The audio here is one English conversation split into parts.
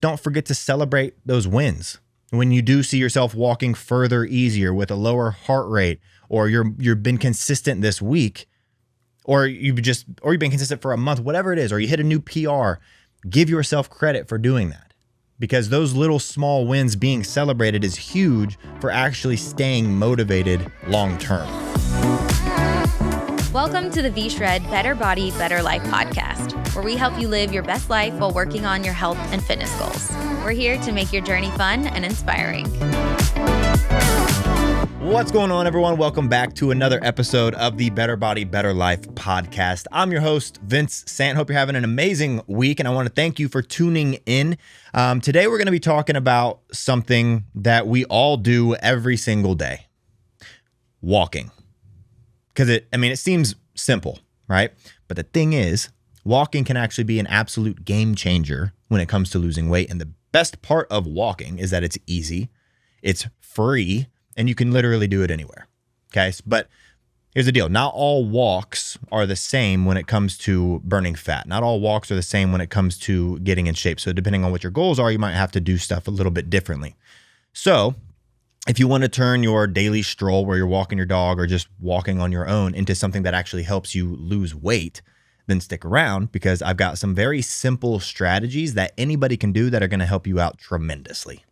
don't forget to celebrate those wins. When you do see yourself walking further easier with a lower heart rate, or you've been consistent this week, or you've been consistent for a month, whatever it is, or you hit a new PR, give yourself credit for doing that. Because those little small wins being celebrated is huge for actually staying motivated long term. Welcome to the V-Shred Better Body, Better Life podcast, where we help you live your best life while working on your health and fitness goals. We're here to make your journey fun and inspiring. What's going on, everyone? Welcome back to another episode of the Better Body, Better Life podcast. I'm your host, Vince Sant. Hope you're having an amazing week, and I want to thank you for tuning in. Today, we're going to be talking about something that we all do every single day: walking. Because it seems simple, right? But the thing is, walking can actually be an absolute game changer when it comes to losing weight. And the best part of walking is that it's easy, it's free, and you can literally do it anywhere. Okay. But here's the deal. Not all walks are the same when it comes to burning fat. Not all walks are the same when it comes to getting in shape. So depending on what your goals are, you might have to do stuff a little bit differently. So if you want to turn your daily stroll where you're walking your dog or just walking on your own into something that actually helps you lose weight, then stick around, because I've got some very simple strategies that anybody can do that are going to help you out tremendously.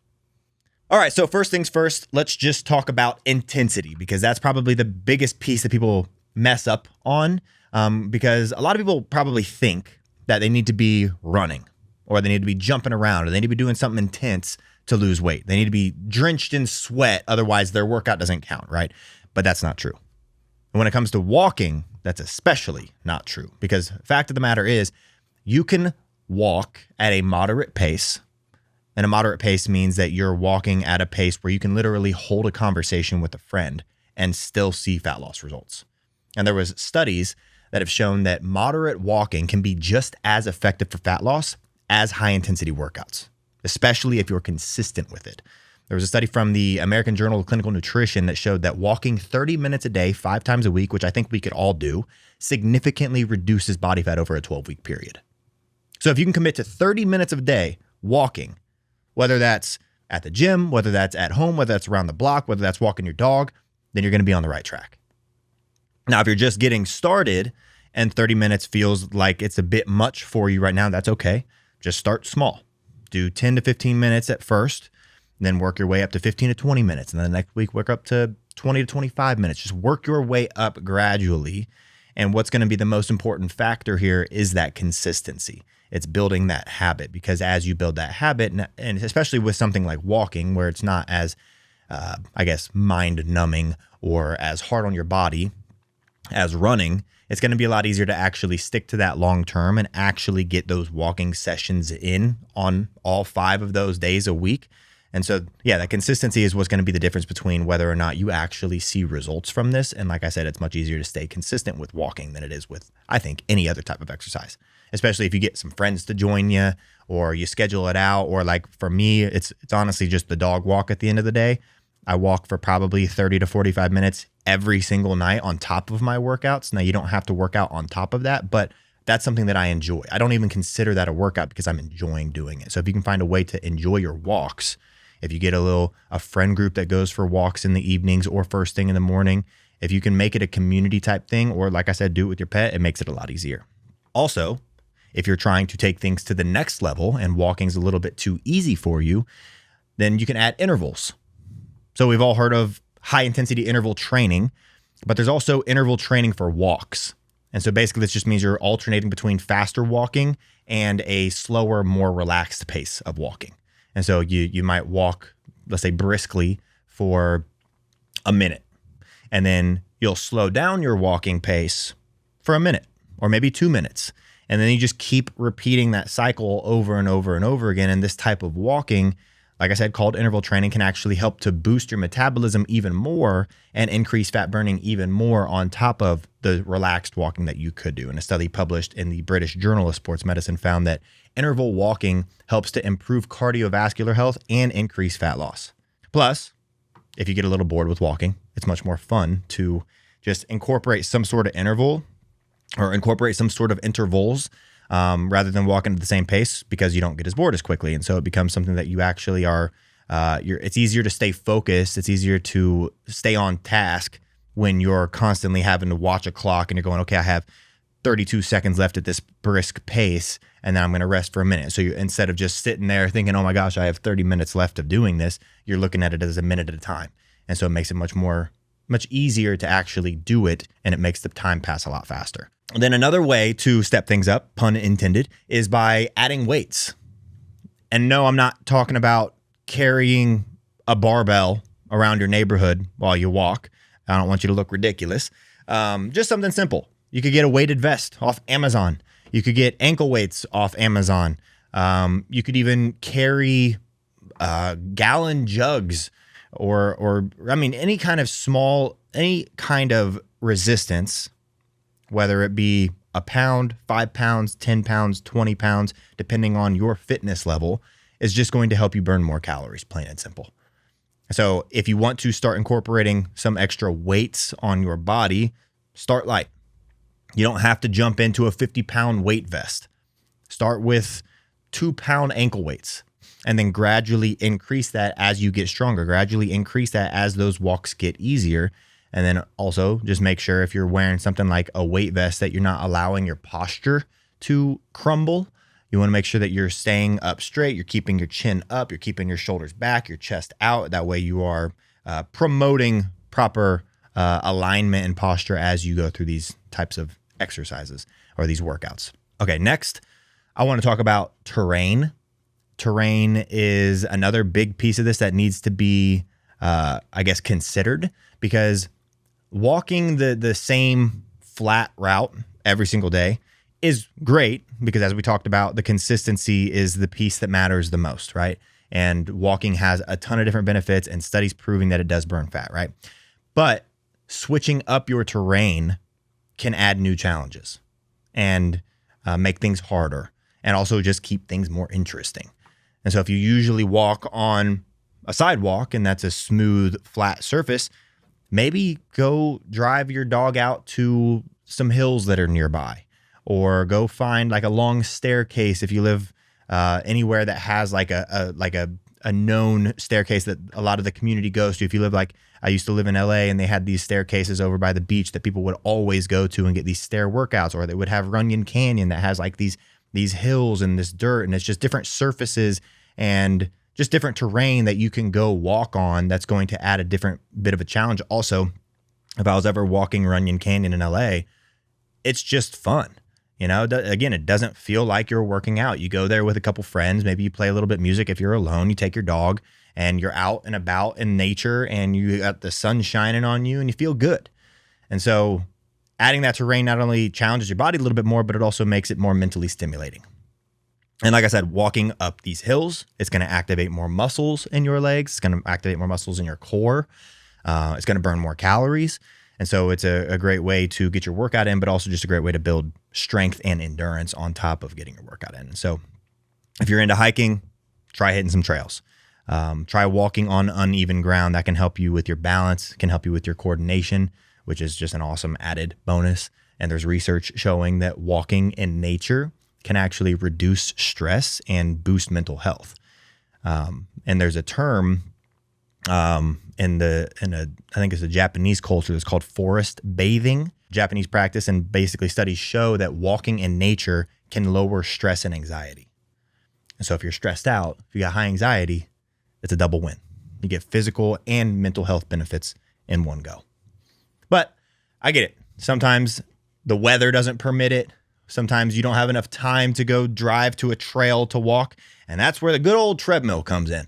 All right, so first things first, let's just talk about intensity, because that's probably the biggest piece that people mess up on, because a lot of people probably think that they need to be running, or they need to be jumping around, or they need to be doing something intense to lose weight. They need to be drenched in sweat, otherwise their workout doesn't count, right? But that's not true. And when it comes to walking, that's especially not true, because the fact of the matter is you can walk at a moderate pace. And a moderate pace means that you're walking at a pace where you can literally hold a conversation with a friend and still see fat loss results. And there was studies that have shown that moderate walking can be just as effective for fat loss as high intensity workouts, especially if you're consistent with it. There was a study from the American Journal of Clinical Nutrition that showed that walking 30 minutes a day, 5 times a week, which I think we could all do, significantly reduces body fat over a 12-week period. So if you can commit to 30 minutes a day walking, whether that's at the gym, whether that's at home, whether that's around the block, whether that's walking your dog, then you're going to be on the right track. Now, if you're just getting started and 30 minutes feels like it's a bit much for you right now, that's okay. Just start small. Do 10 to 15 minutes at first, then work your way up to 15 to 20 minutes. And then the next week, work up to 20 to 25 minutes. Just work your way up gradually. And what's going to be the most important factor here is that consistency. It's building that habit, because as you build that habit, and especially with something like walking, where it's not as, mind numbing or as hard on your body as running, it's going to be a lot easier to actually stick to that long term and actually get those walking sessions in on all 5 of those days a week. And so, that consistency is what's going to be the difference between whether or not you actually see results from this. And like I said, it's much easier to stay consistent with walking than it is with, I think, any other type of exercise, especially if you get some friends to join you or you schedule it out. Or like for me, it's honestly just the dog walk at the end of the day. I walk for probably 30 to 45 minutes every single night on top of my workouts. Now, you don't have to work out on top of that, but that's something that I enjoy. I don't even consider that a workout because I'm enjoying doing it. So if you can find a way to enjoy your walks, if you get a friend group that goes for walks in the evenings or first thing in the morning, if you can make it a community type thing, or like I said, do it with your pet, it makes it a lot easier. Also, if you're trying to take things to the next level and walking's a little bit too easy for you, then you can add intervals. So we've all heard of high intensity interval training, but there's also interval training for walks. And so basically this just means you're alternating between faster walking and a slower, more relaxed pace of walking. And so you might walk, let's say briskly, for a minute, and then you'll slow down your walking pace for a minute or maybe 2 minutes. And then you just keep repeating that cycle over and over and over again. And this type of walking, like I said, called interval training, can actually help to boost your metabolism even more and increase fat burning even more on top of the relaxed walking that you could do. And a study published in the British Journal of Sports Medicine found that interval walking helps to improve cardiovascular health and increase fat loss. Plus, if you get a little bored with walking, it's much more fun to just incorporate some sort of interval or incorporate some sort of intervals rather than walking at the same pace because you don't get as bored as quickly. And so it becomes something that you actually are, it's easier to stay focused. It's easier to stay on task when you're constantly having to watch a clock and you're going, okay, I have 32 seconds left at this brisk pace, and then I'm going to rest for a minute. So instead of just sitting there thinking, oh my gosh, I have 30 minutes left of doing this, you're looking at it as a minute at a time. And so it makes it much easier to actually do it, and it makes the time pass a lot faster. And then another way to step things up, pun intended, is by adding weights. And no, I'm not talking about carrying a barbell around your neighborhood while you walk. I don't want you to look ridiculous. Just something simple. You could get a weighted vest off Amazon. You could get ankle weights off Amazon. You could even carry gallon jugs or any kind of resistance, whether it be a pound, 5 pounds, 10 pounds, 20 pounds, depending on your fitness level, is just going to help you burn more calories, plain and simple. So if you want to start incorporating some extra weights on your body, start light. You don't have to jump into a 50-pound weight vest. Start with 2-pound ankle weights and then gradually increase that as you get stronger. Gradually increase that as those walks get easier. And then also just make sure if you're wearing something like a weight vest that you're not allowing your posture to crumble. You want to make sure that you're staying up straight. You're keeping your chin up. You're keeping your shoulders back, your chest out. That way you are promoting proper alignment and posture as you go through these types of exercises or these workouts. Okay, next, I want to talk about terrain. Terrain is another big piece of this that needs to be, considered, because walking the same flat route every single day is great because, as we talked about, the consistency is the piece that matters the most, right? And walking has a ton of different benefits and studies proving that it does burn fat, right? But switching up your terrain can add new challenges and make things harder and also just keep things more interesting. And so if you usually walk on a sidewalk and that's a smooth, flat surface, maybe go drive your dog out to some hills that are nearby, or go find like a long staircase if you live anywhere that has like a known staircase that a lot of the community goes to. If you live like I used to live in LA and they had these staircases over by the beach that people would always go to and get these stair workouts, or they would have Runyon Canyon that has like these hills and this dirt, and it's just different surfaces and just different terrain that you can go walk on. That's going to add a different bit of a challenge. Also, if I was ever walking Runyon Canyon in LA, it's just fun. You know, again, it doesn't feel like you're working out. You go there with a couple friends, maybe you play a little bit of music. If you're alone, you take your dog and you're out and about in nature and you got the sun shining on you and you feel good. And so adding that terrain not only challenges your body a little bit more, but it also makes it more mentally stimulating. And like I said, walking up these hills, it's going to activate more muscles in your legs. It's going to activate more muscles in your core. It's going to burn more calories. And so it's a great way to get your workout in, but also just a great way to build strength and endurance on top of getting your workout in. And so if you're into hiking, try hitting some trails. Try walking on uneven ground. That can help you with your balance, can help you with your coordination, which is just an awesome added bonus. And there's research showing that walking in nature can actually reduce stress and boost mental health. And there's a term I think it's a Japanese culture that's called forest bathing, Japanese practice, and basically studies show that walking in nature can lower stress and anxiety. And so if you're stressed out, if you got high anxiety, it's a double win. You get physical and mental health benefits in one go. But I get it. Sometimes the weather doesn't permit it. Sometimes you don't have enough time to go drive to a trail to walk. And that's where the good old treadmill comes in.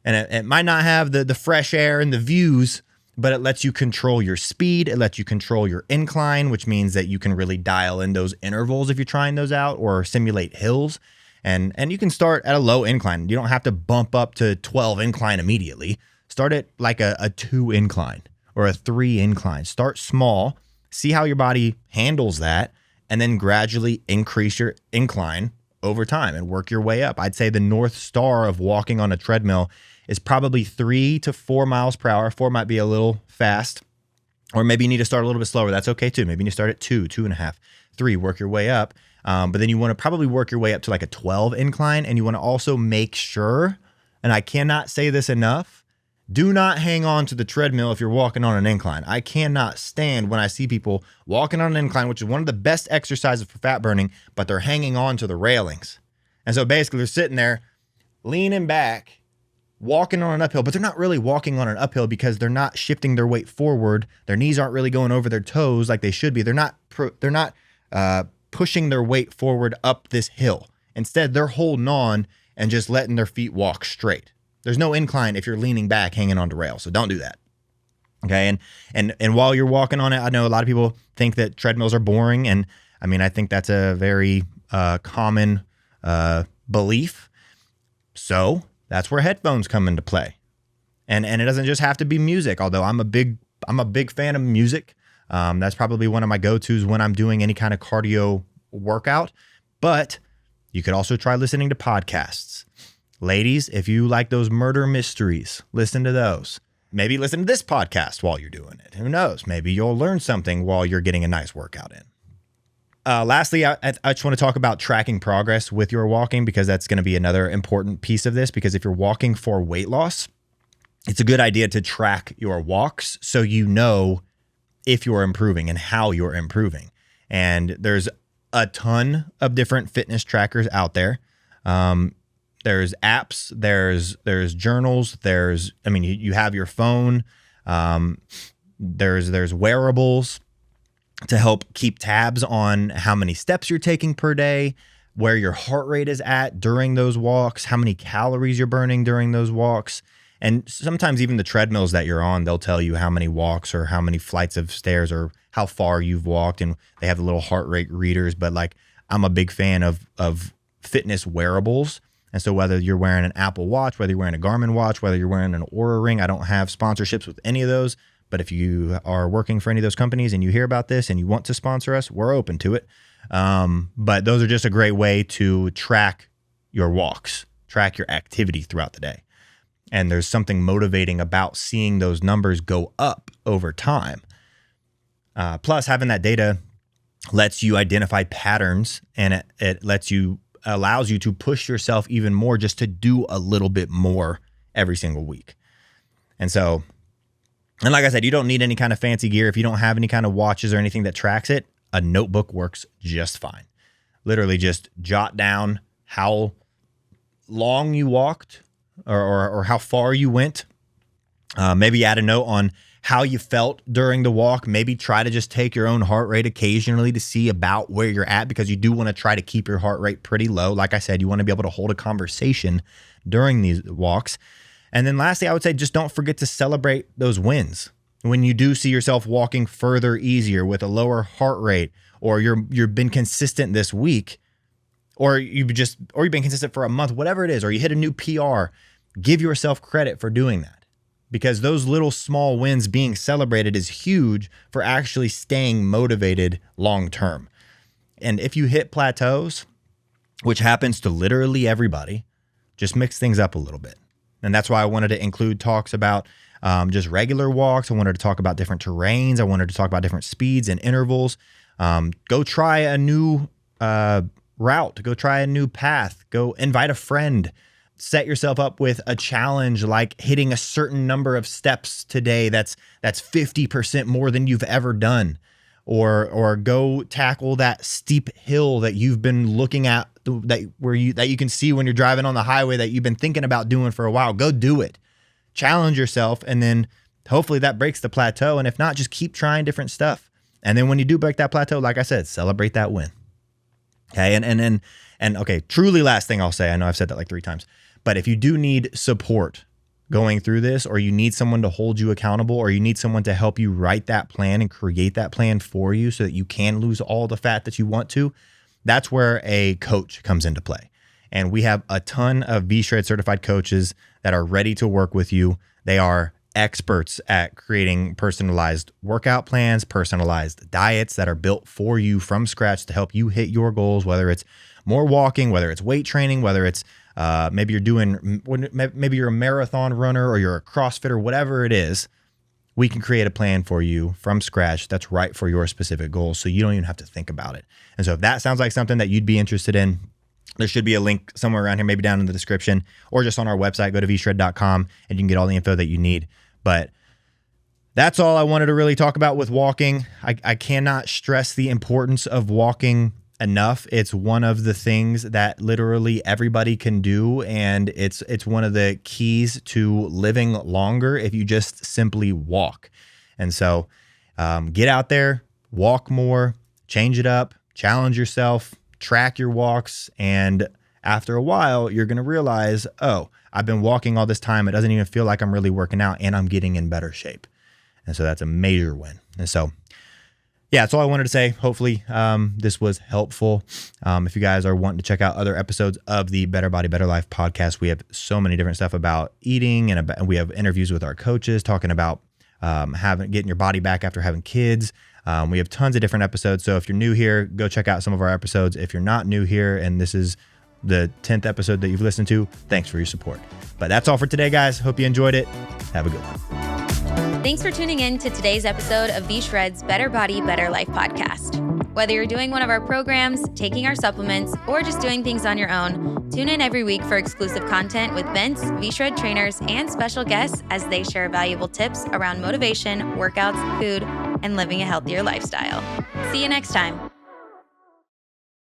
And it might not have the fresh air and the views, but it lets you control your speed. It lets you control your incline, which means that you can really dial in those intervals if you're trying those out, or simulate hills. And you can start at a low incline. You don't have to bump up to 12 incline immediately. Start at like a 2 incline or a 3 incline. Start small, see how your body handles that, and then gradually increase your incline over time and work your way up. I'd say the North Star of walking on a treadmill is probably 3 to 4 miles per hour. 4 might be a little fast, or maybe you need to start a little bit slower. That's okay too. Maybe you need to start at 2, 2.5, 3, work your way up. But then you want to probably work your way up to like a 12 incline. And you want to also make sure, and I cannot say this enough, do not hang on to the treadmill if you're walking on an incline. I cannot stand when I see people walking on an incline, which is one of the best exercises for fat burning, but they're hanging on to the railings. And so basically they're sitting there leaning back, walking on an uphill, but they're not really walking on an uphill because they're not shifting their weight forward. Their knees aren't really going over their toes like they should be. They're not pushing their weight forward up this hill. Instead, they're holding on and just letting their feet walk straight. There's no incline if you're leaning back, hanging onto rails. So don't do that. Okay. And while you're walking on it, I know a lot of people think that treadmills are boring. And I mean, I think that's a very common belief. So that's where headphones come into play. And it doesn't just have to be music, although I'm a big fan of music. That's probably one of my go-tos when I'm doing any kind of cardio workout. But you could also try listening to podcasts. Ladies, if you like those murder mysteries, listen to those. Maybe listen to this podcast while you're doing it. Who knows? Maybe you'll learn something while you're getting a nice workout in. Lastly, I just want to talk about tracking progress with your walking, because that's going to be another important piece of this. Because if you're walking for weight loss, it's a good idea to track your walks so you know if you're improving and how you're improving. And there's a ton of different fitness trackers out there. There's apps, there's journals, you have your phone. There's wearables to help keep tabs on how many steps you're taking per day, where your heart rate is at during those walks, how many calories you're burning during those walks. And sometimes even the treadmills that you're on, they'll tell you how many walks or how many flights of stairs or how far you've walked. And they have the little heart rate readers. But like, I'm a big fan of fitness wearables. And so whether you're wearing an Apple Watch, whether you're wearing a Garmin watch, whether you're wearing an Oura Ring, I don't have sponsorships with any of those. But if you are working for any of those companies and you hear about this and you want to sponsor us, we're open to it. But those are just a great way to track your walks, track your activity throughout the day. And there's something motivating about seeing those numbers go up over time. Plus, having that data lets you identify patterns, and it allows you to push yourself even more just to do a little bit more every single week. And like I said, you don't need any kind of fancy gear. If you don't have any kind of watches or anything that tracks it, a notebook works just fine. Literally just jot down how long you walked or how far you went. Maybe add a note on how you felt during the walk. Maybe try to just take your own heart rate occasionally to see about where you're at, because you do want to try to keep your heart rate pretty low. Like I said, you want to be able to hold a conversation during these walks. And then lastly, I would say just don't forget to celebrate those wins. When you do see yourself walking further easier with a lower heart rate, or you've been consistent this week, or you've been consistent for a month, whatever it is, or you hit a new PR, give yourself credit for doing that. Because those little small wins being celebrated is huge for actually staying motivated long term. And if you hit plateaus, which happens to literally everybody, just mix things up a little bit. And that's why I wanted to include talks about just regular walks. I wanted to talk about different terrains. I wanted to talk about different speeds and intervals. Go try a new route. Go try a new path. Go invite a friend. Set yourself up with a challenge like hitting a certain number of steps today that's 50% more than you've ever done. Or go tackle that steep hill that you've been looking at, that you can see when you're driving on the highway, that you've been thinking about doing for a while. Go do it. Challenge yourself, and then hopefully that breaks the plateau. And if not, just keep trying different stuff. And then when you do break that plateau, like I said, celebrate that win. Okay, and okay, truly last thing I'll say, I know I've said that like 3 times, but if you do need support going through this, or you need someone to hold you accountable, or you need someone to help you write that plan and create that plan for you so that you can lose all the fat that you want to, that's where a coach comes into play. And we have a ton of V-Shred certified coaches that are ready to work with you. They are experts at creating personalized workout plans, personalized diets that are built for you from scratch to help you hit your goals, whether it's more walking, whether it's weight training, whether it's maybe you're a marathon runner or you're a CrossFitter, whatever it is. we can create a plan for you from scratch that's right for your specific goals, so you don't even have to think about it. And so if that sounds like something that you'd be interested in, there should be a link somewhere around here, maybe down in the description, or just on our website. Go to vshred.com and you can get all the info that you need. But that's all I wanted to really talk about with walking. I cannot stress the importance of walking enough. It's one of the things that literally everybody can do, and it's one of the keys to living longer if you just simply walk. And so get out there, walk more, change it up, challenge yourself, track your walks, and after a while, you're going to realize, oh, I've been walking all this time. It doesn't even feel like I'm really working out, and I'm getting in better shape. And so that's a major win. And so yeah, that's all I wanted to say. Hopefully this was helpful. If you guys are wanting to check out other episodes of the Better Body, Better Life podcast, we have so many different stuff about eating, and we have interviews with our coaches talking about getting your body back after having kids. We have tons of different episodes. So if you're new here, go check out some of our episodes. If you're not new here and this is the 10th episode that you've listened to, thanks for your support. But that's all for today, guys. Hope you enjoyed it. Have a good one. Thanks for tuning in to today's episode of VShred's Better Body, Better Life podcast. Whether you're doing one of our programs, taking our supplements, or just doing things on your own, tune in every week for exclusive content with Vince, VShred trainers, and special guests as they share valuable tips around motivation, workouts, food, and living a healthier lifestyle. See you next time.